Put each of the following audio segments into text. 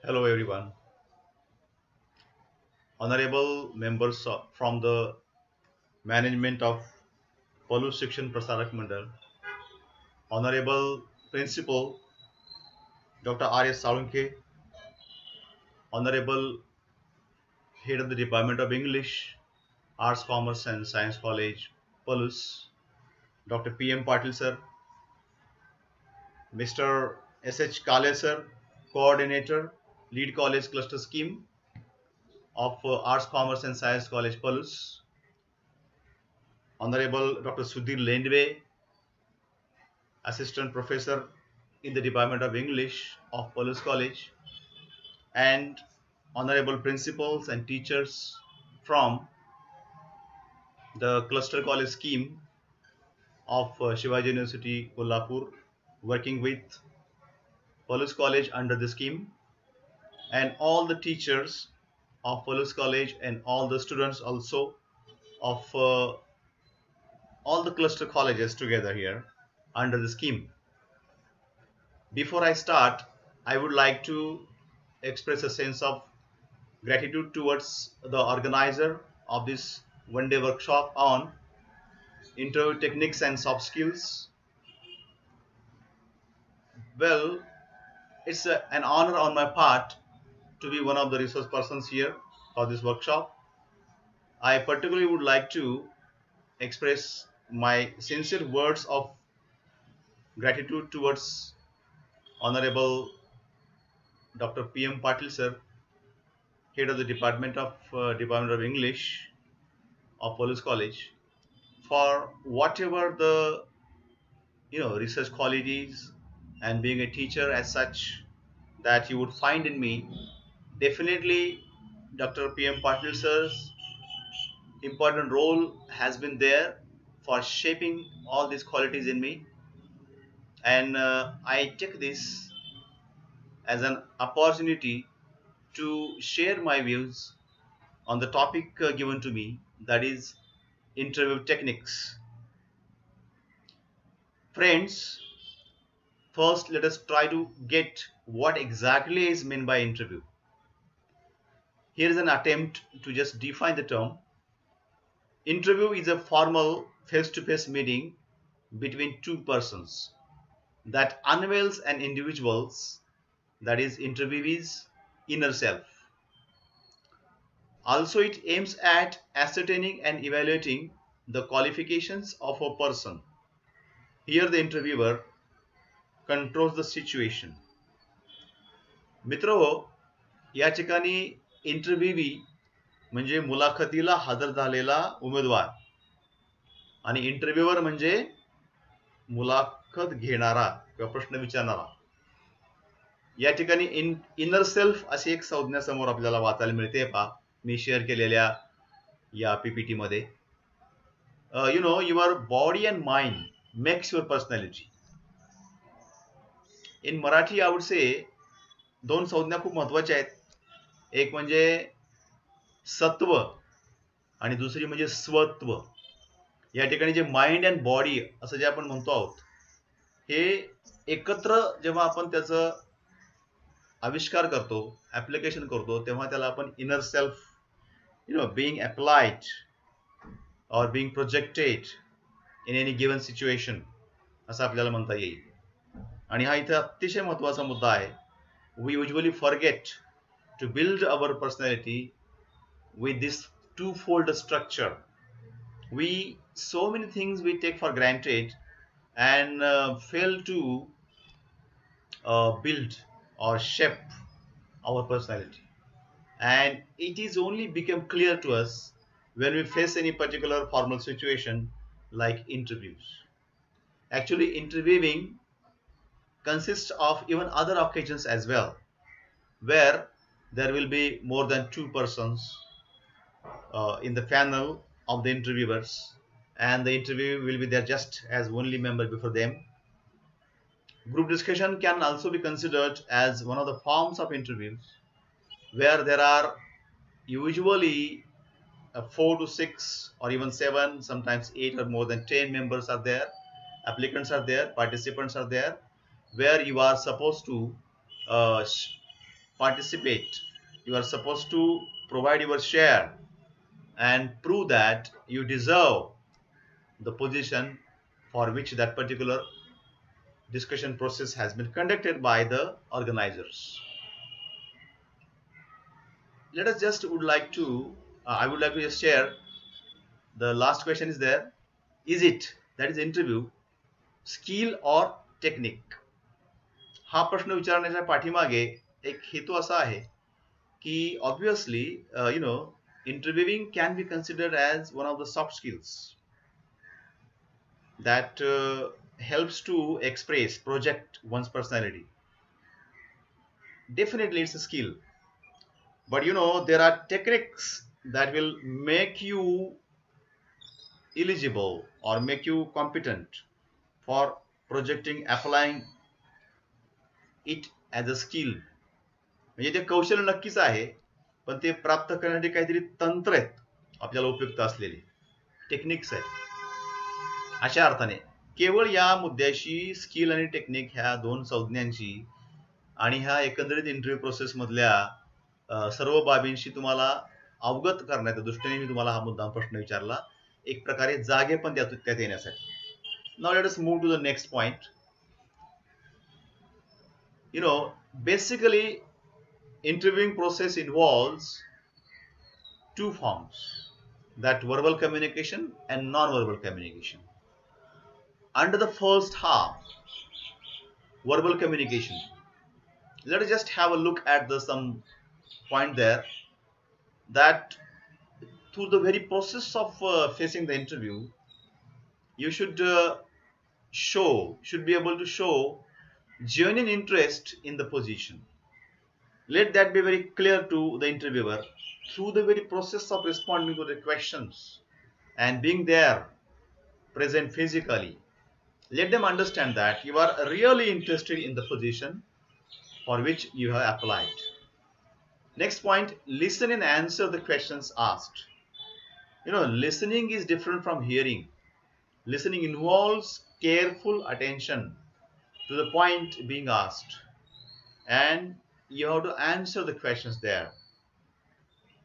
Hello everyone. Honorable members from the management of Palus Section Prasarak Mandal, Honorable Principal Dr. R.S. Salunke, Honorable Head of the Department of English, Arts, Commerce and Science College, Palus, Dr. P.M. Patil sir, Mr. S.H. Kale sir, Coordinator, Lead College Cluster Scheme of Arts, Commerce and Science College, Palus, Honorable Dr. Sudhir Lendwe, Assistant Professor in the Department of English of Police College, and honorable principals and teachers from the cluster college scheme of Shivaji University, Kolhapur, working with Police College under the scheme, and all the teachers of Police College and all the students also of all the cluster colleges together here under the scheme. Before I start, I would like to express a sense of gratitude towards the organizer of this one-day workshop on interview techniques and soft skills. Well, it's an honor on my part to be one of the resource persons here for this workshop. I particularly would like to express my sincere words of gratitude towards Honorable Dr. P.M. Patil sir, head of the Department of English of Police College, for whatever the research qualities and being a teacher as such that you would find in me. Definitely Dr. PM Patil sir's important role has been there for shaping all these qualities in me, and I take this as an opportunity to share my views on the topic given to me, that is interview techniques. Friends, first, let us try to get what exactly is meant by interview. Here is an attempt to just define the term. Interview is a formal face-to-face meeting between two persons that unveils an individual's, that is interviewee's, inner self. Also, it aims at ascertaining and evaluating the qualifications of a person. Here the interviewer controls the situation. मित्रहो, या ठिकाणी इंटरव्ह्यूवी म्हणजे मुलाखतीला हजर झालेला उमेदवार आणि इंटरव्ह्यूअर म्हणजे मुलाखत घेणारा किंवा प्रश्न विचारणारा. या ठिकाणी इनर सेल्फ अशी एक संज्ञा समोर आपल्याला वाचायला मिळते. पहा, मी शेअर केलेल्या या पीपीटी मध्ये. Your body and mind makes your personality. In Marathi I would से दोन संज्ञा खूप महत्वाच्या आहेत. एक म्हणजे सत्व आणि दुसरी म्हणजे स्वत्व. या ठिकाणी जे माइंड अँड बॉडी असं जे आपण म्हणतो आहोत, हे एकत्र जेव्हा आपण त्याचं आविष्कार करतो, ऍप्लिकेशन करतो, तेव्हा त्याला आपण inner self being applied or being projected in any given situation असं आपल्याला म्हणता येईल. आणि हा इथे अतिशय महत्वाचा मुद्दा आहे. We usually forget to build our personality with this twofold structure. So many things we take for granted and fail to build or shape our personality. And it is only become clear to us when we face any particular formal situation like interviews. Actually, interviewing consists of even other occasions as well, where there will be more than two persons in the panel of the interviewers, and the interview will be there just as only member before them. Group discussion can also be considered as one of the forms of interviews, where there are usually 4 to 6 or even 7, sometimes 8 or more than 10 members are there, applicants are there, participants are there, where you are supposed to participate. You are supposed to provide your share and prove that you deserve the position for which that particular discussion process has been conducted by the organizers. Let us just would like to I would like to just share the last question is there. Is it, that is interview, skill or technique? हा प्रश्न विचारण्याच्या पाठीमागे एक हेतू असा आहे की obviously interviewing can be considered as one of the soft skills that helps to express, project one's personality. Definitely it's a skill, but there are techniques that will make you eligible or make you competent for projecting, applying it as a skill. म्हणजे ते कौशल्य नक्कीच आहे, पण ते प्राप्त करण्यासाठी काहीतरी तंत्र आहेत आपल्याला उपयुक्त असलेले, टेक्निक्स आहेत. अशा अर्थाने केवळ या मुद्द्याशी स्किल आणि टेक्निक ह्या दोन संज्ञांची आणि ह्या एकंदरीत इंटरव्ह्यू प्रोसेस मधल्या सर्व बाबींशी तुम्हाला अवगत करण्याच्या दृष्टीने मी तुम्हाला हा मुद्दाम प्रश्न विचारला, एक प्रकारे जागे पण त्यात येण्यासाठी. Now let us move to the next point. Basically interviewing process involves two forms, that verbal communication and non-verbal communication. Under the first half, verbal communication, let us just have a look at some point there, that through the very process of facing the interview, you should be able to show genuine interest in the position. Let that be very clear to the interviewer through the very process of responding to the questions and being there present physically. Let them understand that you are really interested in the position for which you have applied. Next point, listen and answer the questions asked. Listening is different from hearing. Listening involves careful attention to the point being asked, and you have to answer the questions there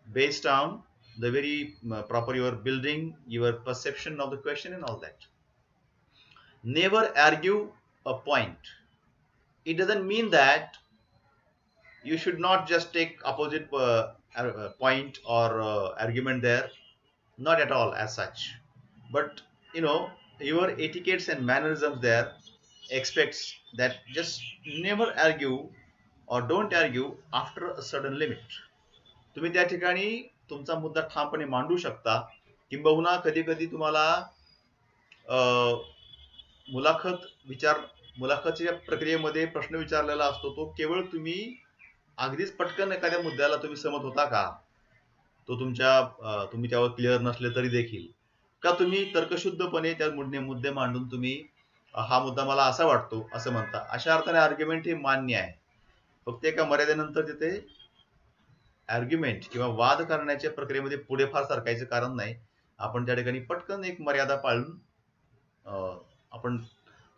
based on the very proper, you are building your perception of the question and all that. Never argue a point. It doesn't mean that you should not just take opposite point or argument there, not at all as such, but your etiquettes and mannerisms there expects that just never argue or don't argue after a certain limit. तुम्ही त्या ठिकाणी तुमचा मुद्दा ठामपणे मांडू शकता, किंबहुना कधी कधी तुम्हाला मुलाखतीच्या प्रक्रियेमध्ये प्रश्न विचारलेला असतो, तो केवळ तुम्ही अगदीच पटकन एखाद्या मुद्द्याला तुम्ही सहमत होता का, तो तुम्ही त्यावर क्लिअर नसले तरी देखील, का तुम्ही तर्कशुद्धपणे त्या मुद्दे मांडून तुम्ही हा मुद्दा मला असा वाटतो असं म्हणता. अशा अर्थाने आर्ग्युमेंट हे मान्य आहे, फक्त एका मर्यादेनंतर तिथे आर्ग्युमेंट किंवा वाद करण्याच्या प्रक्रियेमध्ये पुढे फार सरकायचं कारण नाही. आपण त्या ठिकाणी पटकन एक मर्यादा पाळून आपण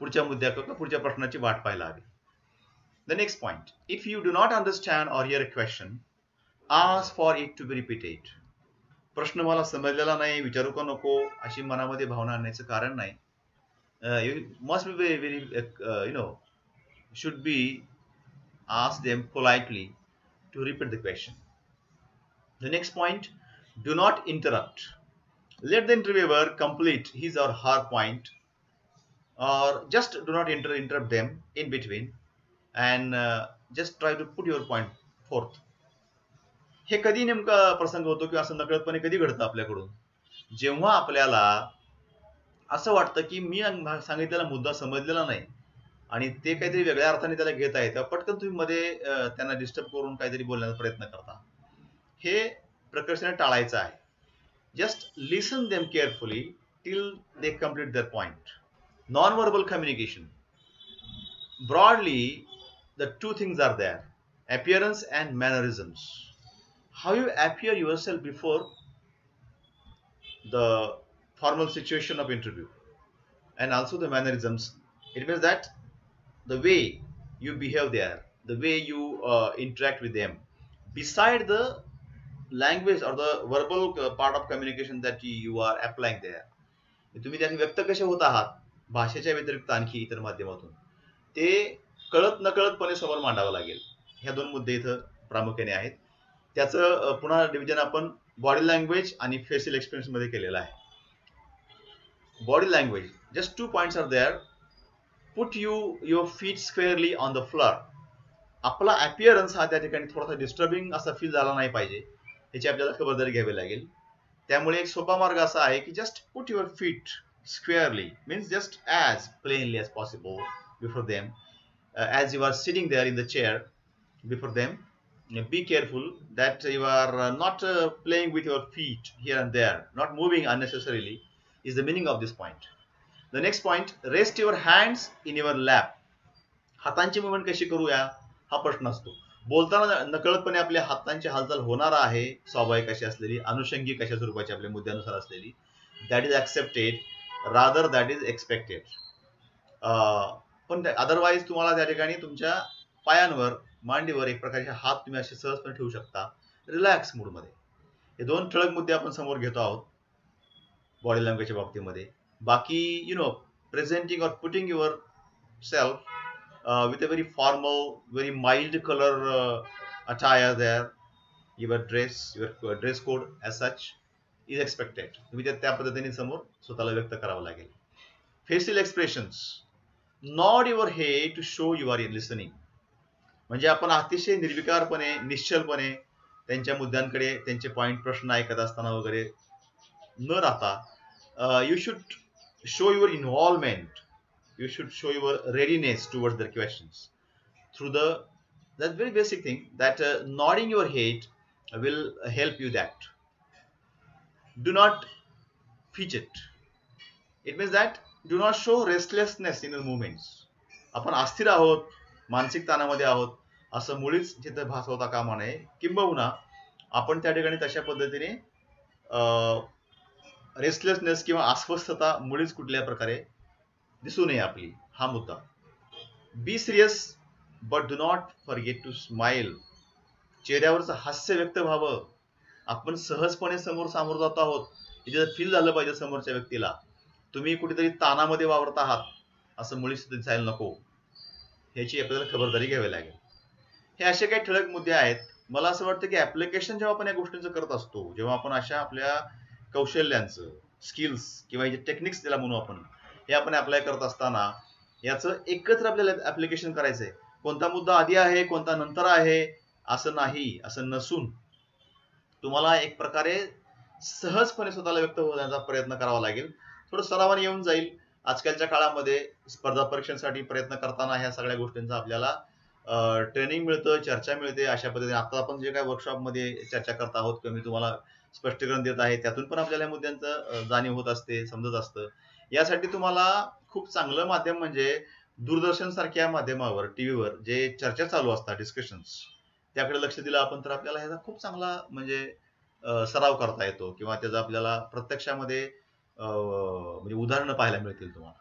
पुढच्या मुद्द्याकडे, पुढच्या प्रश्नाची वाट पाहायला हवी. The next point, if you do not understand or hear a question, ask for it to be repeated. प्रश्न मला समजलेला नाही, विचारू का नको अशी मनामध्ये भावना आणण्याचं कारण नाही. You must be very should be ask them politely to repeat the question. The next point, do not interrupt. Let the interviewer complete his or her point, or just do not interrupt them in between, and just try to put your point forth. हे कधी नेमका प्रसंग होतो किंवा असं नकळतपणे कधी घडतं आपल्याकडून, जेव्हा आपल्याला असं वाटतं की मी सांगितलेला मुद्दा समजलेला नाही आणि ते काहीतरी वेगळ्या अर्थाने त्याला घेत आहे, तेव्हा पटकन तुम्ही मध्ये त्यांना डिस्टर्ब करून काहीतरी बोलण्याचा प्रयत्न करता. हे प्रकर्षाने टाळायचं आहे. Just listen them carefully till they complete their point. Non-verbal communication, broadly the two things are there, appearance and mannerisms. How you appear yourself before the formal situation of interview, and also the mannerisms. It means that the way you behave there, the way you interact with them. Beside the language or the verbal part of communication that you are applying there, तुम्ही त्यांनी व्यक्त कसे होत आहात भाषेच्या व्यतिरिक्त आणखी इतर माध्यमातून, ते कळत नकळतपणे समोर मांडावं लागेल. ह्या दोन मुद्दे इथं प्रामुख्याने आहेत. त्याचं पुन्हा डिव्हिजन आपण बॉडी लँग्वेज आणि फेशियल एक्सप्रेशन मध्ये केलेलं आहे. Body language, just 2 points are there. Put your feet squarely on the floor. आपला अपीअरन्स हा त्या ठिकाणी थोडासा डिस्टर्बिंग असा फील झाला नाही पाहिजे, याची आपल्याला खबरदारी घ्यावी लागेल. त्यामुळे एक सोपा मार्ग असा आहे की just put your feet squarely, means just as plainly as possible before them, as you are sitting there in the chair before them. Be careful that you are not playing with your feet here and there, not moving unnecessarily is the meaning of this point. The next point, rest your hands in your lap. हातांची movement कशी करूया हा प्रश्न असतो. बोलताना नकळतपणे आपल्या हातांची हालचाल होणार आहे, स्वाभाविक अशी असलेली, अनुषंगिक अशा स्वरूपाची आपल्या मुद्द्यानुसार असलेली. That is accepted, rather that is expected. पण अदरवाईज तुम्हाला त्या ठिकाणी तुमच्या पायांवर, मांडीवर एक प्रकारचे हात तुम्ही असे सहजपणे ठेवू शकता रिलॅक्स मूडमध्ये. हे दोन ठळक मुद्दे आपण समोर घेतो आहोत बॉडी लँग्वेजच्या बाबतीमध्ये. बाकी प्रेझेंटिंग और putting your self with a very formal, very mild color attire there, your dress code as such is expected. तुम्ही त्या पद्धतीने समोर स्वतःला व्यक्त करावं लागेल. Facial expressions, nod your head to show you are listening. म्हणजे आपण अतिशय निर्विकारपणे, निश्चलपणे त्यांच्या मुद्द्यांकडे, त्यांचे पॉइंट, प्रश्न ऐकत असताना वगैरे न राहता you should show your involvement. You should show your readiness towards their questions through that very basic thing that nodding your head will help you that. Do not fidget. It means that do not show restlessness in your movements. आपण अस्थिर आहोत, मानसिक ताणामध्ये आहोत असं मुळीच जिथे भासवता कामा नये. किंबहुना आपण त्या ठिकाणी तशा पद्धतीने रेस्टलेसनेस किंवा अस्वस्थता मुळीच कुठल्या प्रकारे दिसू नये आपली, हा मुद्दा. Be serious but do not forget to smile. चेहऱ्यावरचं हास्य व्यक्त व्हावं. आपण सहजपणे सामोर जात आहोत हे जर फील झालं पाहिजे समोरच्या व्यक्तीला. तुम्ही कुठेतरी ताणामध्ये वावरत आहात असं मुळीच दिसायला नको, ह्याची आपल्याला खबरदारी घ्यावी लागेल. हे असे काही ठळक मुद्दे आहेत. मला असं वाटतं की ऍप्लिकेशन जेव्हा आपण या गोष्टींचं करत असतो, जेव्हा आपण अशा आपल्या कौशल्यांचं, स्किल्स किंवा जे टेक्निक्स त्याला म्हणू आपण, हे आपण अप्लाय करत असताना याचं एकत्र आपल्याला ऍप्लिकेशन करायचंय. कोणता मुद्दा आधी आहे, कोणता नंतर आहे असं नाही. असं नसून तुम्हाला एक प्रकारे सहजपणे स्वतःला व्यक्त होण्याचा प्रयत्न करावा लागेल. थोडं सरावाने येऊन जाईल. आजकालच्या काळामध्ये स्पर्धा परीक्षांसाठी प्रयत्न करताना ह्या सगळ्या गोष्टींचा आपल्याला ट्रेनिंग मिळतं, चर्चा मिळते. अशा पद्धतीने आता आपण जे काही वर्कशॉपमध्ये चर्चा करत आहोत किंवा मी तुम्हाला स्पष्टीकरण देत आहे, त्यातून पण आपल्याला या मुद्द्यांचं जाणीव होत असते, समजत असतं. यासाठी तुम्हाला खूप चांगलं माध्यम म्हणजे दूरदर्शन सारख्या माध्यमावर, टीव्हीवर जे चर्चा चालू असतात, डिस्कशन्स, त्याकडे लक्ष दिलं आपण तर आपल्याला ह्याचा खूप चांगला म्हणजे सराव करता येतो किंवा त्याचा आपल्याला प्रत्यक्षामध्ये म्हणजे उदाहरणं पाहायला मिळतील तुम्हाला.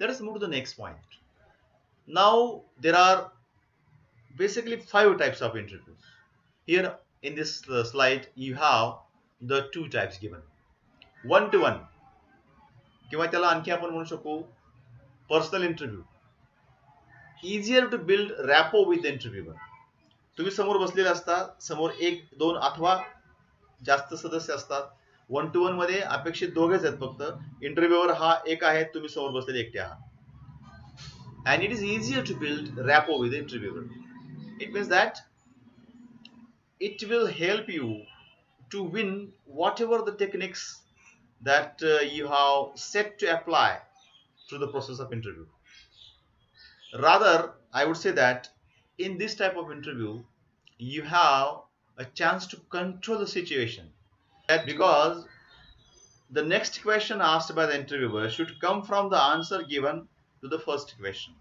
Let us move to the next point. Now there are basically 5 types of interviews. Here in this slide you have the 2 types given. One to one किंवा त्याला आणखी आपण म्हणू शकू personal interview. Easier to build rapport with interviewer. तुम्ही समोर बसलेले असता, समोर 1, 2 अथवा जास्त सदस्य असतात. 1 to 1 मध्ये अपेक्षित दोघेच आहेत फक्त. इंटरव्ह्यूवर हा एक आहे, तुम्ही समोर बसलेले एकटे आहात. And it is easier to build rapport with the interviewer. It means that it will help you to win whatever the techniques that you have set to apply through the process of interview. Rather, I would say that in this type of interview, you have a chance to control the situation. That because the next question asked by the interviewer should come from the answer given to the first question.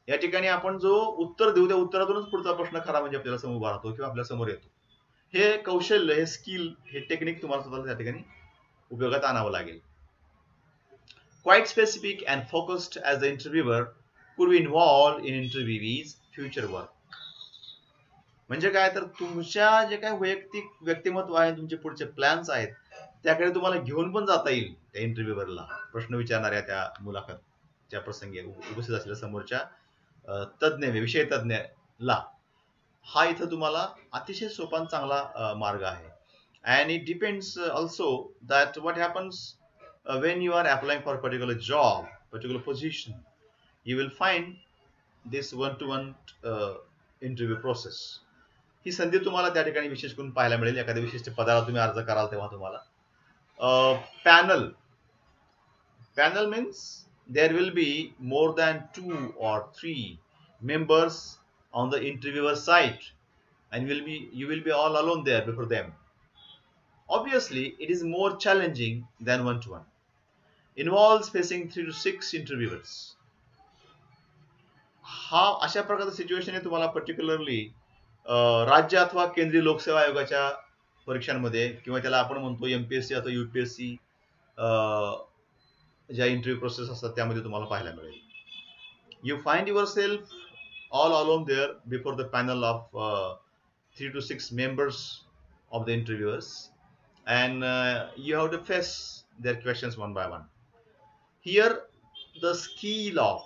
या ठिकाणी आपण जो उत्तर देऊ त्या उत्तरातूनच पुढचा प्रश्न खरा म्हणजे आपल्याला समोर उभा राहतो किंवा आपल्या समोर येतो. हे कौशल्य, हे स्किल, हे टेक्निक तुम्हाला स्वतःला त्या ठिकाणी उपयोगात आणावं लागेल. Quite specific and focused as the interviewer could be involved in interviewees future work. म्हणजे काय तर तुमच्या जे काही वैयक्तिक व्यक्तिमत्व आहे, तुमचे पुढचे प्लॅन्स आहेत, त्याकडे तुम्हाला घेऊन पण जाता येईल त्या इंटरव्ह्यूवरला, प्रश्न विचारणाऱ्या त्या मुलाखतच्या प्रसंगी उपस्थित असलेल्या समोरच्या तज्ञ विषय तज्ञला. हा इथं तुम्हाला अतिशय सोपा आणि चांगला मार्ग आहे. And it depends also that what happens when you are applying for a particular job, particular position, you will find this one-to-one interview process. ही संधी तुम्हाला त्या ठिकाणी विशेष करून पाहायला मिळेल. एखाद्या विशिष्ट पदाला तुम्ही अर्ज कराल तेव्हा तुम्हाला panel means there will be more than 2 or 3 members on the interviewer side, and you will be all alone there before them. Obviously it is more challenging than one-to-one. Involves facing 3 to 6 interviewers. हा अशा प्रकारचं situation आहे तुम्हाला particularly राज्य अथवा केंद्रीय लोकसेवा आयोगाच्या परीक्षांमध्ये, किंवा त्याला आपण म्हणतो एमपीएससी अथवा यूपीएससी ज्या इंटरव्ह्यू प्रोसेस असतात त्यामध्ये तुम्हाला पाहायला मिळेल. You find yourself all alone there before the panel of 3 to 6 members of the interviewers, and you have to face their questions one by one. Here the skill of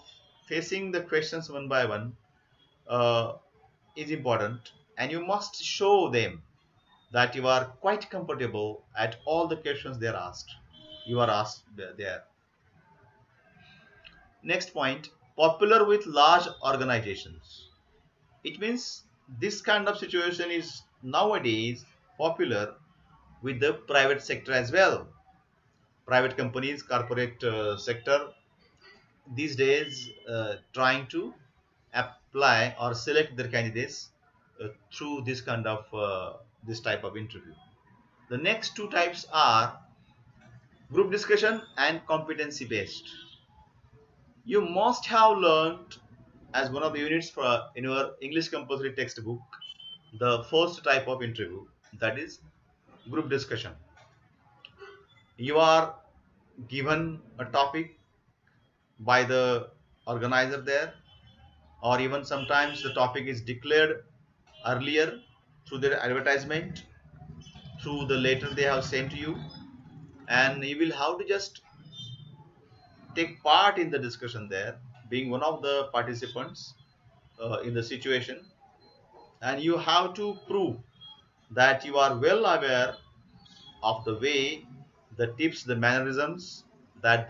facing the questions one by one is important, and you must show them that you are quite comfortable at all the questions you are asked there. Next point, popular with large organizations. It means this kind of situation is nowadays popular with the private sector as well. Private companies, corporate sector these days trying to apply or select their candidates through this kind of this type of interview. The next two types are group discussion and competency based. You must have learned as one of the units in your English compulsory textbook the first type of interview, that is group discussion. You are given a topic by the organizer there, or even sometimes the topic is declared earlier through their advertisement, through the letter they have sent to you, and you will have to just take part in the discussion there, being one of the participants in the situation, and you have to prove that you are well aware of the way, the tips, the mannerisms that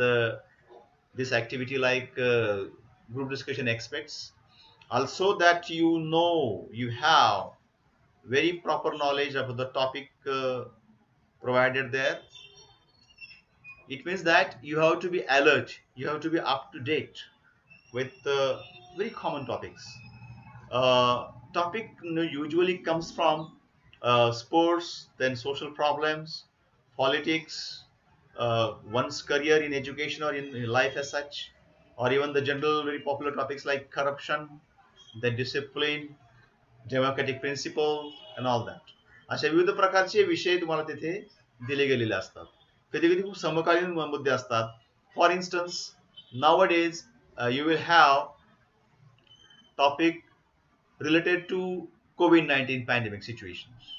this activity like group discussion expects. Also that you know you have very proper knowledge of the topic provided there. It means that you have to be alert, you have to be up to date with very common topics. Topic usually comes from sports, then social problems, politics, one's career in education or in life as such, or even the general very popular topics like corruption, the discipline, democratic principle and all that. अशा विविध प्रकारचे विषय तुम्हाला तिथे दिले गेलेले असतात. कधी कधी खूप समकालीन मुद्दे असतात. For instance, nowadays you will have topic related to COVID-19 pandemic situations,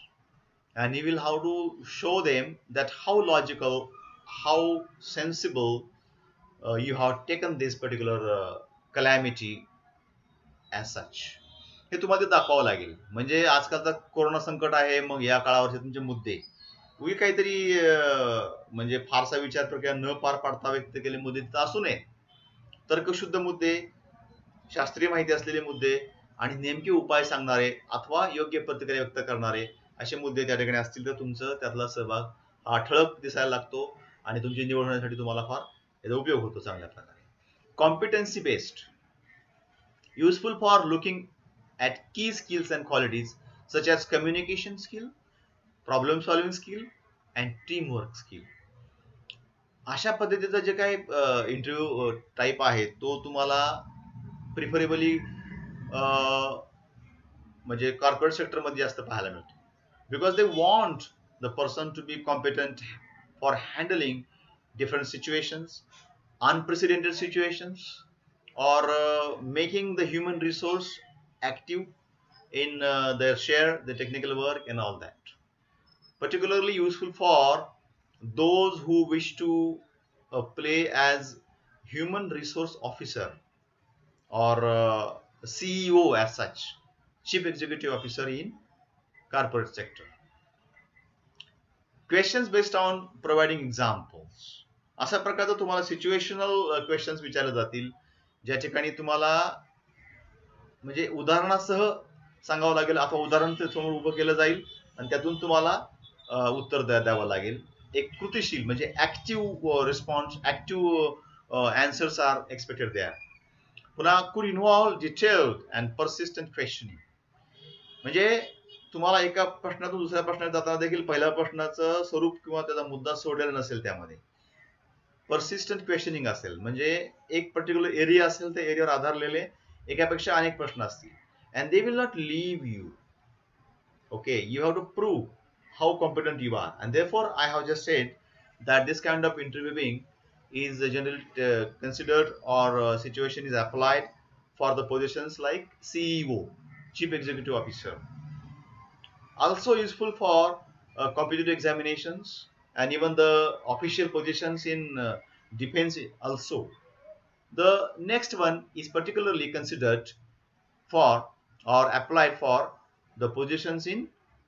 and you will have to show them that how logical, how sensible you have taken this particular calamity as such. हे तुम्हाला ते दाखवावं लागेल. म्हणजे आजकालचा corona संकट आहे, मग या काळावरचे तुमचे मुद्दे उगी काहीतरी म्हणजे फारसा विचार प्रक्रिया न पार पाडता व्यक्त केलेले मुद्दे तिथं असू नये. तर्कशुद्ध मुद्दे, शास्त्रीय माहिती असलेले मुद्दे आणि नेमके उपाय सांगणारे अथवा योग्य प्रतिक्रिया व्यक्त करणारे असे मुद्दे त्या ठिकाणी असतील तर तुमचं त्यातला सहभाग हा ठळक दिसायला लागतो आणि तुमची निवड होण्यासाठी तुम्हाला फार याचा उपयोग होतो चांगल्या प्रकारे. Competency based, useful for looking at key skills and qualities such as communication skill, problem solving skill and teamwork skill. अशा पद्धतीचा जे काही इंटरव्ह्यू टाइप आहे तो तुम्हाला प्रिफरेबली म्हणजे कॉर्पोरेट सेक्टर मध्ये जास्त पाहायला मिळतो. Because they want the person to be competent for handling different situations, unprecedented situations, or making the human resource active in their share the technical work and all that. Particularly useful for those who wish to play as human resource officer or CEO as such, chief executive officer in corporate sector. Questions based on providing examples. अशा प्रकारचं तुम्हाला situational questions विचारले जातील, ज्या ठिकाणी तुम्हाला म्हणजे उदाहरणासह सांगावं लागेल अथवा उदाहरण ते समोर उभं केलं जाईल आणि त्यातून तुम्हाला उत्तर द्यावं लागेल. एक कृतीशील म्हणजे active response, active answers are expected there. पुन्हा could involve detailed and persistent questioning. म्हणजे तुम्हाला एका प्रश्नातून दुसऱ्या प्रश्नात जाताना देखील पहिल्या प्रश्नाचं स्वरूप किंवा त्याचा मुद्दा सोडलेला नसेल. त्यामध्ये पर्सिस्टंट क्वेश्चनिंग असेल, म्हणजे एक पर्टिक्युलर एरिया असेल, त्या एरियावर आधारलेले एकापेक्षा अनेक प्रश्न असतील. And they will not leave you. Okay, you have to prove how competent you are, and therefore I have just said that this kind of interviewing is generally considered or situation is applied for the positions like CEO, Chief Executive Officer. Also useful for competitive examinations and even the official positions in defense also. The next one is particularly considered for or applied for the positions in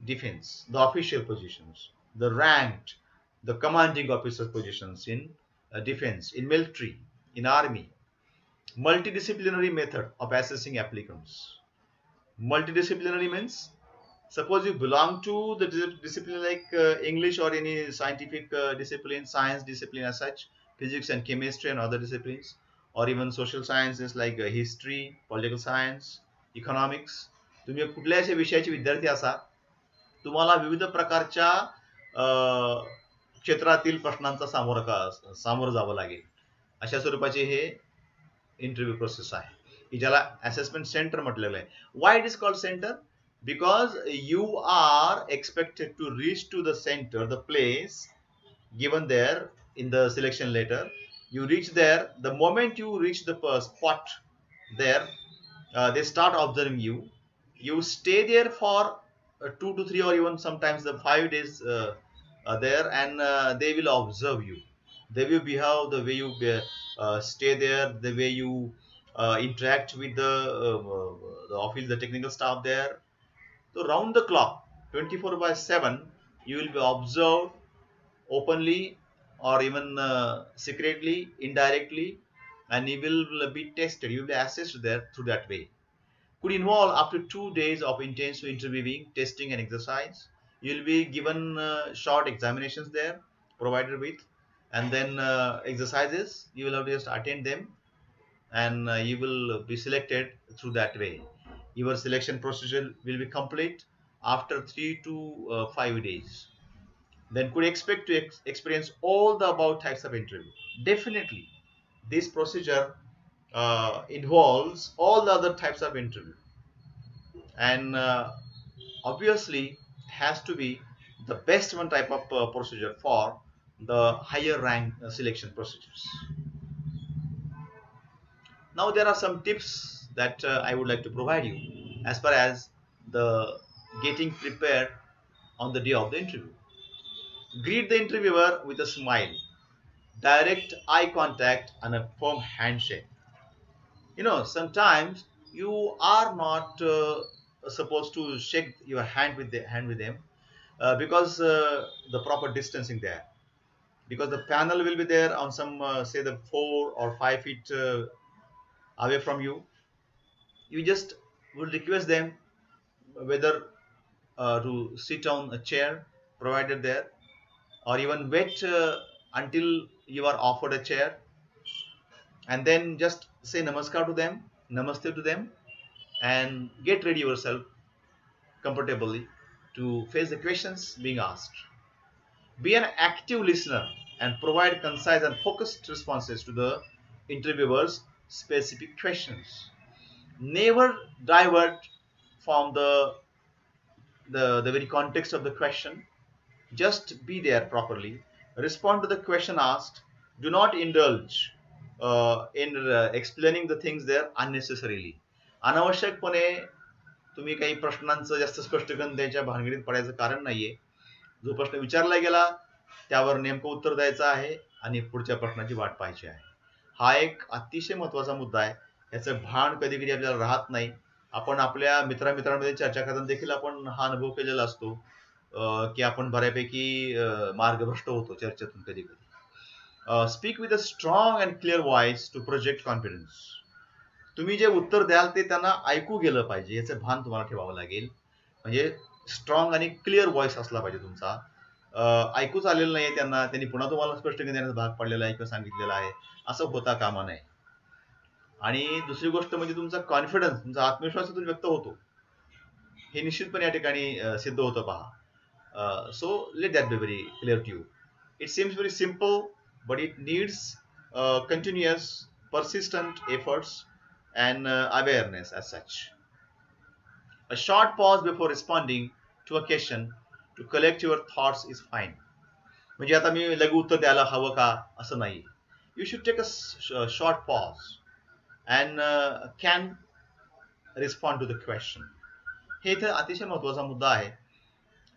defense, the official positions, the ranked, the commanding officer positions in defense, in military, in army. Multidisciplinary method of assessing applicants. Multidisciplinary means suppose you belong to the discipline like English or any scientific discipline, science discipline as such, physics and chemistry and other disciplines, or even social sciences like history, political science, economics. तुम्ही कुठल्याही विषयाचे विद्यार्थी असा, तुम्हाला विविध प्रकारच्या क्षेत्रातील प्रश्नांचा सामोरं जावं लागेल. अशा स्वरूपाचे हे इंटरव्ह्यू प्रोसेस आहे, की ज्याला असेसमेंट सेंटर म्हटलेलं आहे. Why it is called centre? Because you are expected to reach to the centre, the place given there in the selection letter. You reach there. The moment you reach the spot there, they start observing you. You stay there for 2 to 3 or even sometimes the 5 days there, and they will observe you. They will behave the way you stay there, the way you interact with the office, the technical staff there. So round the clock, 24/7, you will be observed openly or even secretly, indirectly, and you will be tested. You will be assessed there through that way. Could involve up to 2 days of intense interviewing, testing and exercise. You will be given short examinations there provided with, and then exercises. You will have to just attend them, and you will be selected through that way. Your selection procedure will be complete after 3 to 5 days. Then could expect to experience all the above types of interview. Definitely, this procedure involves all the other types of interview, and obviously has to be the best one type of procedure for the higher rank selection procedures. Now there are some tips that I would like to provide you as far as the getting prepared on the day of the interview. Greet the interviewer with a smile, direct eye contact and a firm handshake. You know, sometimes you are not supposed to shake your hand with them because the proper distancing there, because the panel will be there on some say the 4 or 5 feet away from you. You just will request them whether to sit on a chair provided there, or even wait until you are offered a chair, and then just say namaskar to them, namaste to them, and get ready yourself comfortably to face the questions being asked. Be an active listener and provide concise and focused responses to the interviewer's specific questions. Never divert from the very context of the question. Just be there properly. Respond to the question asked. Do not indulge in explaining the things there unnecessarily. अनावश्यकपणे तुम्ही काही प्रश्नांचं जास्त स्पष्टीकरण द्यायच्या भानगडीत पडायचं कारण नाहीये. जो प्रश्न विचारला गेला त्यावर नेमकं उत्तर द्यायचं आहे आणि पुढच्या प्रश्नाची वाट पाहायची आहे. हा एक अतिशय महत्वाचा मुद्दा आहे. याचं भान कधी कधी आपल्याला राहत नाही. आपण आपल्या मित्रांमध्ये चर्चा करताना देखील आपण हा अनुभव केलेला असतो की आपण बऱ्यापैकी मार्गभ्रष्ट होतो चर्चेतून कधी कधी. Speak with a strong and clear voice to project confidence. तुम्ही जे उत्तर द्याल ते त्यांना ऐकू गेलं पाहिजे याचं भान तुम्हाला ठेवावं लागेल. म्हणजे स्ट्रॉंग आणि क्लिअर व्हॉइस असला पाहिजे तुमचा. ऐकूच आलेलं नाही त्यांना, त्यांनी पुन्हा तुम्हाला स्पष्टीकरण देण्याचा भाग पडलेला आहे किंवा सांगितलेला आहे असं होता कामा नये. आणि दुसरी गोष्ट म्हणजे तुमचा कॉन्फिडन्स, तुमचा आत्मविश्वास तुम्ही व्यक्त होतो हे निश्चितपणे या ठिकाणी सिद्ध होतं पहा. So let that be very clear to you. It seems very simple, but it needs continuous, persistent efforts and awareness as such. A short pause before responding to a question to collect your thoughts is fine. म्हणजे आता मी लघु उत्तर द्यायला हवं का असं नाही. You should take a short pause and can respond to the question. हे इथे अतिशय महत्वाचा मुद्दा आहे.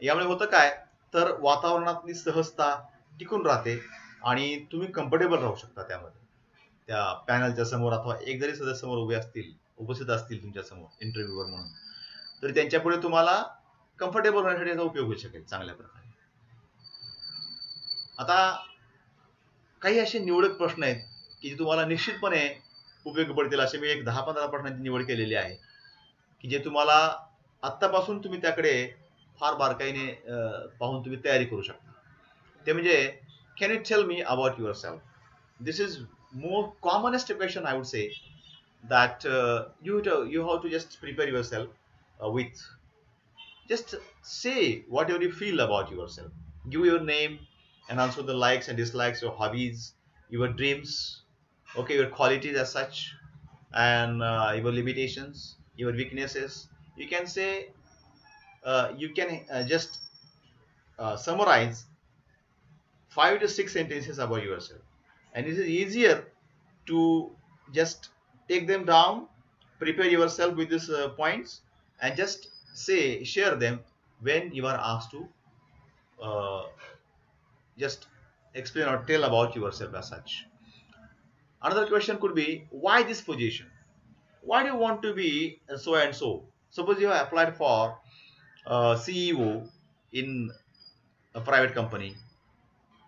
यामुळे होतं काय तर वातावरणातली सहजता टिकून राहते आणि तुम्ही कम्फर्टेबल राहू शकता त्यामध्ये. त्या पॅनलच्या समोर अथवा एक जरी सदस्य समोर उपस्थित असतील तुमच्या समोर इंटरव्ह्यूवर म्हणून, तरी त्यांच्या पुढे तुम्हाला कम्फर्टेबल होण्यासाठी याचा उपयोग होऊ शकेल चांगल्या प्रकारे. आता काही असे निवडक प्रश्न आहेत की जे तुम्हाला निश्चितपणे उपयोगी पडतील. असे मी एक 10-15 प्रश्नांची निवड केलेली आहे की जे तुम्हाला आत्तापासून तुम्ही त्याकडे फार बारकाईने पाहून तुम्ही तयारी करू शकता. ते म्हणजे can you tell me about yourself. This is more commonest question I would say that you have to just prepare yourself with just say whatever you feel about yourself. Give your name and also the likes and dislikes, your hobbies, your dreams, okay, your qualities as such, and your limitations, your weaknesses. You can say you can just summarize 5 to 6 sentences about yourself, and it is easier to just take them down, prepare yourself with these points, and just share them when you are asked to just explain or tell about yourself as such. Another question could be, why this position? Why do you want to be so and so? Suppose you have applied for CEO in a private company,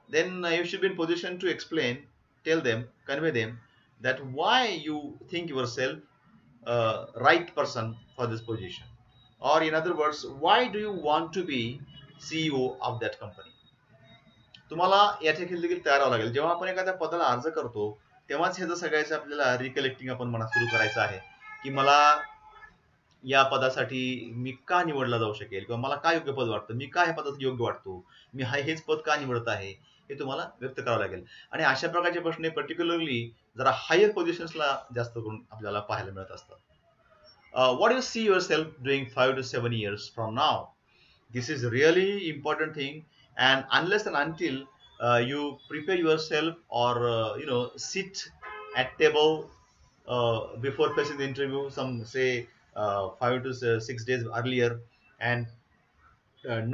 then you should be in position to explain, tell them, convey them that why you think yourself right person for this position, or in other words, why do you want to be CEO of that company. तुम्हाला याच्या देखील तयार व्हावं लागेल. जेव्हा आपण एखाद्या पदाला अर्ज करतो तेव्हाच ह्याचं सगळ्याचं आपल्याला रिकलेक्टिंग आपण मनात सुरू करायचं आहे की मला या पदासाठी मी का निवडला जाऊ शकेल किंवा मला काय योग्य पद वाटतं, मी का ह्या पदात योग्य वाटतो, मी हेच पद का निवडत आहे हे तुम्हाला व्यक्त करावं लागेल. आणि अशा प्रकारचे प्रश्न पर्टिक्युलरली जरा हायर पोझिशन्सला जास्त करून आपल्याला पाहायला मिळत असतात. What do you see yourself doing 5 to 7 years from now? This is really important thing, and unless and until you prepare yourself or sit at table before facing the interview, some say 5 to 6 days earlier, and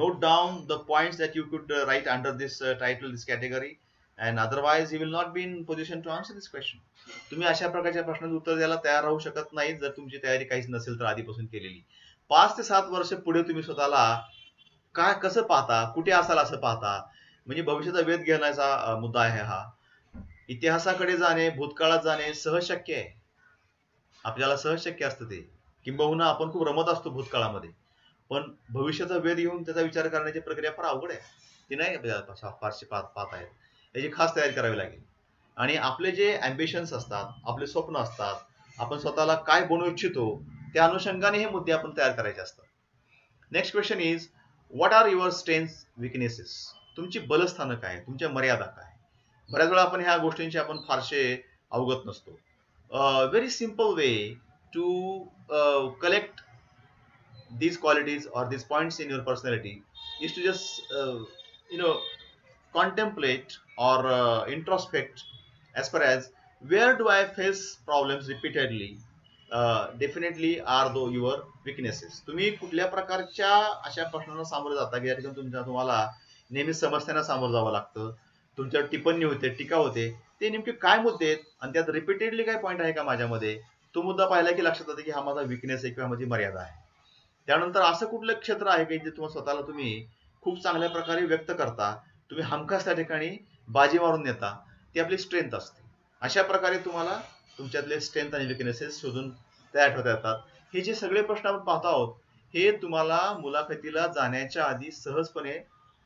note down the points that you could write under this title, this category, and otherwise you will not be in position to answer this question. तुम्ही अशा प्रकारच्या प्रश्नाचं उत्तर द्यायला तयार राहू शकत नाही जर तुमची तयारी काहीच नसेल तर आधीपासून केलेली. 5 ते 7 वर्ष पुढे तुम्ही स्वतःला काय कसं पाहता, कुठे असाल असं पाहता, म्हणजे भविष्याचा वेध घेण्याचा मुद्दा आहे हा. इतिहासाकडे जाणे, भूतकाळात जाणे सहज शक्य आहे, आपल्याला सहज शक्य असतं ते. किंबहुना आपण खूप रमत असतो भूतकाळामध्ये, पण भविष्याचा वेध घेऊन त्याचा विचार करण्याची प्रक्रिया फार अवघड आहे. ती नाही आपल्याला फारशी पाहता येत. याची खास तयारी करावी लागेल. आणि आपले जे अँबिशन्स असतात, आपले स्वप्न असतात, आपण स्वतःला काय बनवू इच्छितो त्या अनुषंगाने हे मुद्दे आपण तयार करायचे असतात. Next question is, what are your strengths, weaknesses. तुमची बलस्थानं काय, तुमच्या मर्यादा काय. बऱ्याच वेळा आपण ह्या गोष्टींची आपण फारसे अवगत नसतो. Very simple way to collect these qualities or these points in your personality is to just contemplate or introspect as far as where do I face problems repeatedly, definitely are those your weaknesses. तुम्ही कुठल्या प्रकारच्या अशा प्रश्नांना सामोरं जाता की या ठिकाणी तुम्हाला नेहमी समस्यांना सामोरं जावं लागतं, तुमच्यावर टिप्पणी होते, टीका होते, ते नेमके काय मुद्दे आहेत आणि त्यात रिपीटेडली काय पॉईंट आहे का माझ्यामध्ये, तो मुद्दा पाहिला की लक्षात येतं की हा माझा विकनेस आहे किंवा माझी मर्यादा आहे. त्यानंतर असं कुठलं क्षेत्र आहे की जे तुम्हाला स्वतःला तुम्ही खूप चांगल्या प्रकारे व्यक्त करता, तुम्ही हमखास त्या ठिकाणी बाजी मारून नेता, ती आपली स्ट्रेंथ असते. अशा प्रकारे तुम्हाला तुमच्यातले स्ट्रेंथ आणि विकनेसेस शोधून तयार ठेवता येतात. हे जे सगळे प्रश्न आपण पाहतो आहोत हे तुम्हाला मुलाखतीला जाण्याच्या आधी सहजपणे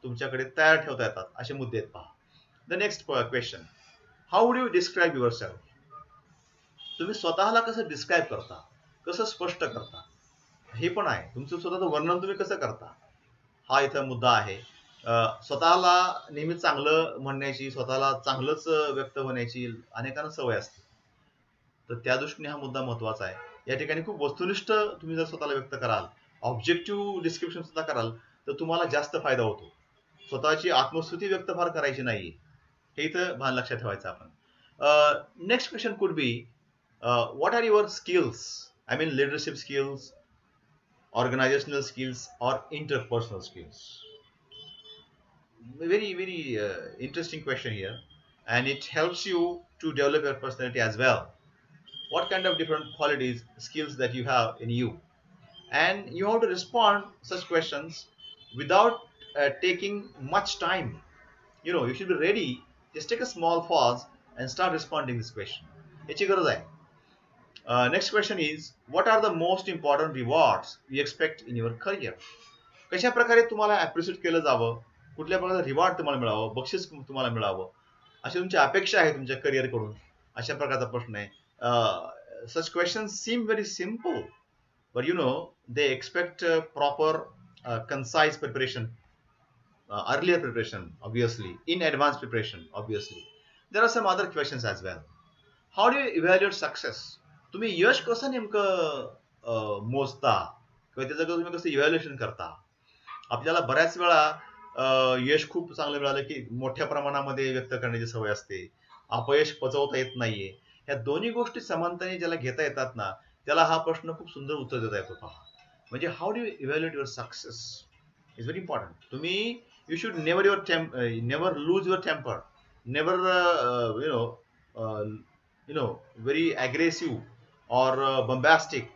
तुमच्याकडे तयार ठेवता येतात, असे मुद्दे आहेत. पहा. The next question, how would you describe your self? तुम्ही स्वतःला कसं डिस्क्राईब करता, कसं स्पष्ट करता, हे पण आहे. तुमचं स्वतःचं वर्णन तुम्ही कसं करता, हा इथं मुद्दा आहे. स्वतःला नेहमी चांगलं म्हणण्याची, स्वतःला चांगलंच व्यक्त होण्याची अनेकांना सवय असते, तर त्या दृष्टीने हा मुद्दा महत्वाचा आहे. या ठिकाणी खूप वस्तुनिष्ठ तुम्ही जर स्वतःला व्यक्त कराल, ऑब्जेक्टिव्ह डिस्क्रिप्शन सुद्धा कराल, तर तुम्हाला जास्त फायदा होतो. स्वतःची आत्मस्तुती व्यक्त फार करायची नाही, हे इथं भान लक्षात ठेवायचं आपण. Next question could be, what are your skills? I mean leadership skills, organizational skills, or interpersonal skills. Very interesting question here, and it helps you to develop your personality as well. What kind of different qualities, skills that you have in you, and you have to respond such questions without taking much time. You should be ready. Just take a small pause and start responding this question. याची गरज आहे. Next question is, what are the most important rewards you expect in your career? कशा प्रकारे तुम्हाला appreciate केलं जावं, कुठल्या प्रकारचं रिवॉर्ड तुम्हाला मिळावं, बक्षीस तुम्हाला मिळावं, अशी तुमची अपेक्षा आहे तुमच्या करिअर कडून, अशा प्रकारचा प्रश्न आहे. Such questions seem very simple, but they expect proper concise preparation, earlier preparation obviously, in advance preparation obviously. There are some other questions as well. How do you evaluate success? तुम्ही यश कसं नेमकं मोजता किंवा त्याचं तुम्ही कसं इव्हॅल्युएशन करता? आपल्याला बऱ्याच वेळा यश खूप चांगलं मिळालं की मोठ्या प्रमाणामध्ये व्यक्त करण्याची सवय असते, अपयश पचवता येत नाहीये. या दोन्ही गोष्टी समानतेने ज्याला घेता येतात ना, त्याला हा प्रश्न खूप सुंदर उत्तर देता येतो. पहा, म्हणजे how do you evaluate your success is very important. तुम्ही you should never lose your temper, never very aggressive or bombastic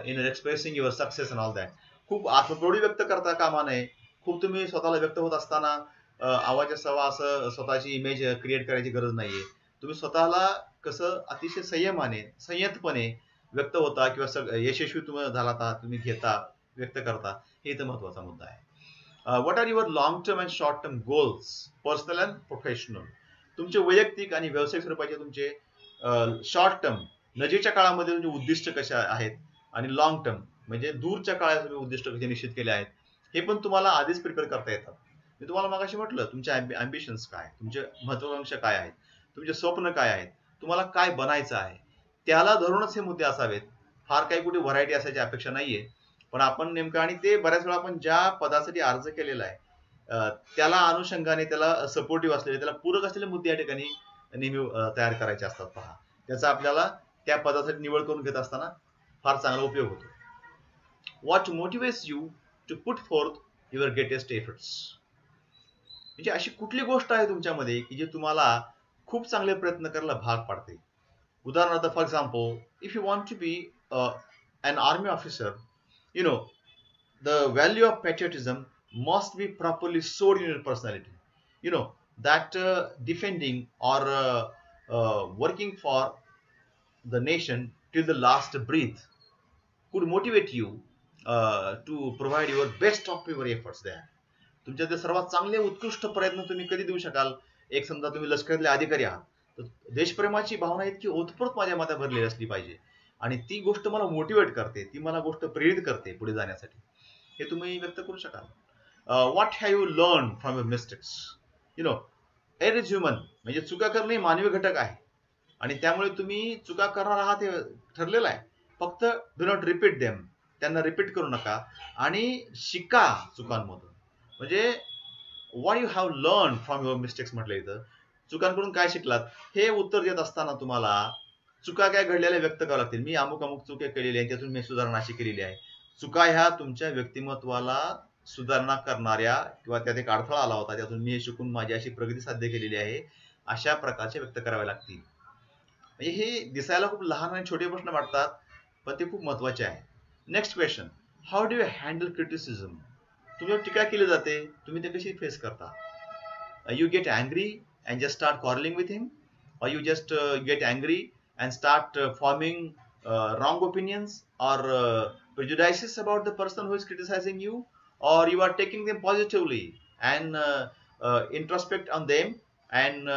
in expressing your success and all that. खूप आत्मप्रौढी व्यक्त करता कामा नये. खूप तुम्ही स्वतःला व्यक्त होत असताना आवाज सवा असं स्वतःची इमेज क्रिएट करायची गरज नाहीये. तुम्ही स्वतःला कसं अतिशय संयमाने, संयतपणे व्यक्त होता किंवा यशस्वी तुम्ही झाला तुम्ही घेता, व्यक्त करता, हे इथं महत्वाचा मुद्दा आहे. What are your long term and short term goals, personal and professional? तुमचे वैयक्तिक आणि व्यावसायिक स्वरूपाचे तुमचे शॉर्ट टर्म नजीकच्या काळामध्ये तुमचे उद्दिष्ट कशा आहेत, आणि लॉंग टर्म म्हणजे दूरच्या काळात तुम्ही उद्दिष्ट कसे निश्चित केले आहेत, हे पण तुम्हाला आधीच प्रिपेअर करता येतात. मी तुम्हाला मगाशी म्हटलं, तुमचे अँबिशन्स काय, तुमचे महत्वाकांक्षा काय आहेत, तुमचे स्वप्न काय आहेत, तुम्हाला काय बनायचं आहे, त्याला धरूनच हे मुद्दे असावेत. फार काही कुठे व्हरायटी असायची अपेक्षा नाहीये. पण आपण नेमकं, आणि ते बऱ्याच वेळा आपण ज्या पदासाठी अर्ज केलेला आहे त्याला अनुषंगाने, त्याला सपोर्टिव्ह असलेले, त्याला पूरक असलेले मुद्दे या ठिकाणी नेहमी तयार करायचे असतात. पहा, त्याचा आपल्याला त्या पदासाठी निवड करून घेत असताना फार चांगला उपयोग होतो. What motivates you to put forth your greatest efforts? म्हणजे अशी कुठली गोष्ट आहे तुमच्यामध्ये की जे तुम्हाला खूप चांगले प्रयत्न करायला भाग पाडते? उदाहरणार्थ, for example, if you want to be an army officer, the value of patriotism must be properly stored in your personality. That defending or working for the nation till the last breath could motivate you to provide your best of your efforts there. तुमच्या ते सर्वात चांगले उत्कृष्ट प्रयत्न तुम्ही कधी देऊ शकाल? एक समजा तुम्ही लष्करातले अधिकारी आहात, तर देशप्रेमाची भावना इतकी ओतप्रोत माझ्या मनात भरलेली असली पाहिजे, आणि ती गोष्ट मला मोटिवेट करते, ती मला गोष्ट प्रेरित करते पुढे जाण्यासाठी, हे तुम्ही व्यक्त करू शकाल. What have you learn from your mistakes? Every human, म्हणजे चुका करणे मानवी घटक आहे, आणि त्यामुळे तुम्ही चुका करणार आहात हे ठरलेलं आहे. फक्त डू नॉट रिपीट देम, त्यांना रिपीट करू नका, आणि शिका चुकांमधून. म्हणजे what you have learn from your mistakes म्हटलं इथं, चुकांकडून काय शिकलात हे उत्तर देत असताना तुम्हाला चुका काय घडलेल्या व्यक्त कराव्या लागतील. मी अमुक अमुक चुका केलेली आहे, त्यातून मी सुधारणा अशी केलेली आहे. चुका ह्या तुमच्या व्यक्तिमत्वाला सुधारणा करणाऱ्या किंवा त्यात एक अडथळा आला होता, त्यातून मी शिकून माझी अशी प्रगती साध्य केलेली आहे, अशा प्रकारचे व्यक्त करावे लागतील. म्हणजे हे दिसायला खूप लहान आणि छोटे प्रश्न वाटतात, पण ते खूप महत्वाचे आहे. Next question, how do you handle criticism? तुमच्यावर टीका केली जाते, तुम्ही ते कशी फेस करता? You get angry and just start quarreling with him, or you just get angry and start forming wrong opinions or prejudices about the person who is criticizing you, or you are taking them positively and introspect on them and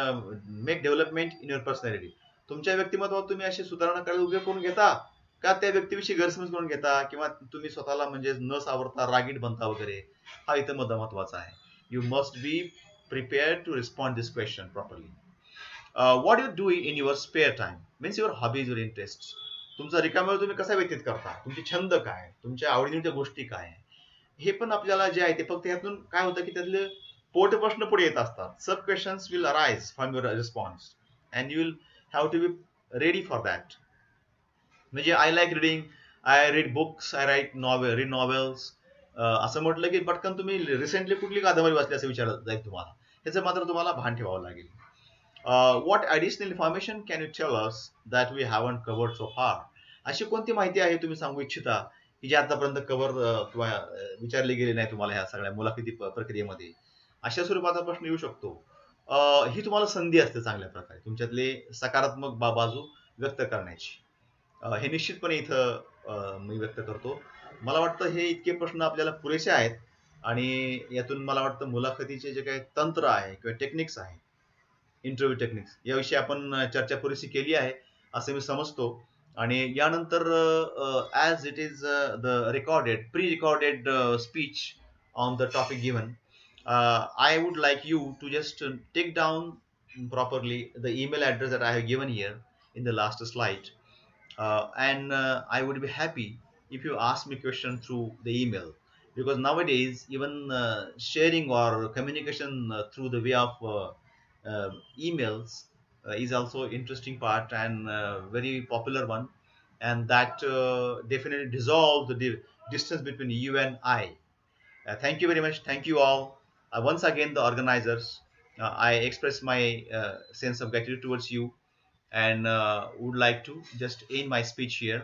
make development in your personality. तुमच्या व्यक्तिमत्वात तुम्ही अशी सुधारणा करायला उभे करून घेता का त्या व्यक्तीविषयी गैरसमज करून घेता, किंवा तुम्ही स्वतःला म्हणजे न सावरता रागीट बनता वगैरे? हा इथं महत्वाचा आहे. You must be prepared to respond this question properly. What you do in your spare time means your hobbies, your interests. तुमचा रिकामा वेळ तुम्ही कसा व्यतीत करता, तुमचे छंद काय, तुमच्या आवडीनिवडीच्या गोष्टी काय, हे पण आपल्याला जे आहे ते फक्त यातून काय होतं की त्यातले पोट प्रश्न पुढे येत असतात. Sub questions will arise from your response and you will have to be ready for that. म्हणजे I like reading, I read books, I read novels. असं म्हटलं की पटकन तुम्ही रिसेंटली कुठली कादंबरी वाचली असं विचारलं जाईल तुम्हाला. ह्याचं मात्र तुम्हाला भान ठेवावं लागेल. What additional information can you tell us that we haven't covered so far? अशी कोणती माहिती आहे तुम्ही सांगू इच्छिता की जी आतापर्यंत कव्हर किंवा विचारली गेली नाही तुम्हाला ह्या सगळ्या मुलाखती प्रक्रियेमध्ये? अशा स्वरूपाचा प्रश्न येऊ शकतो. ही तुम्हाला संधी असते चांगल्या प्रकारे तुमच्यातले सकारात्मक बाजू व्यक्त करण्याची. हे निश्चितपणे इथं मी व्यक्त करतो. मला वाटतं हे इतके प्रश्न आपल्याला पुरेसे आहेत आणि यातून मला वाटतं मुलाखतीचे जे काही तंत्र आहे किंवा टेक्निक्स आहे, इंटरव्ह्यू टेक्निक्स, याविषयी आपण चर्चा पुरेशी केली आहे असं मी समजतो. आणि यानंतर as it is the pre recorded speech on the topic given, I would like you to just take down properly the email address that I have given here in the last slide. And I would be happy if you ask me question through the email, because nowadays even sharing or communication through the way of emails is also interesting part and very popular one, and that definitely dissolves the distance between you and I. Thank you very much. Thank you all. Once again, the organizers, I express my sense of gratitude towards you and would like to just end my speech here.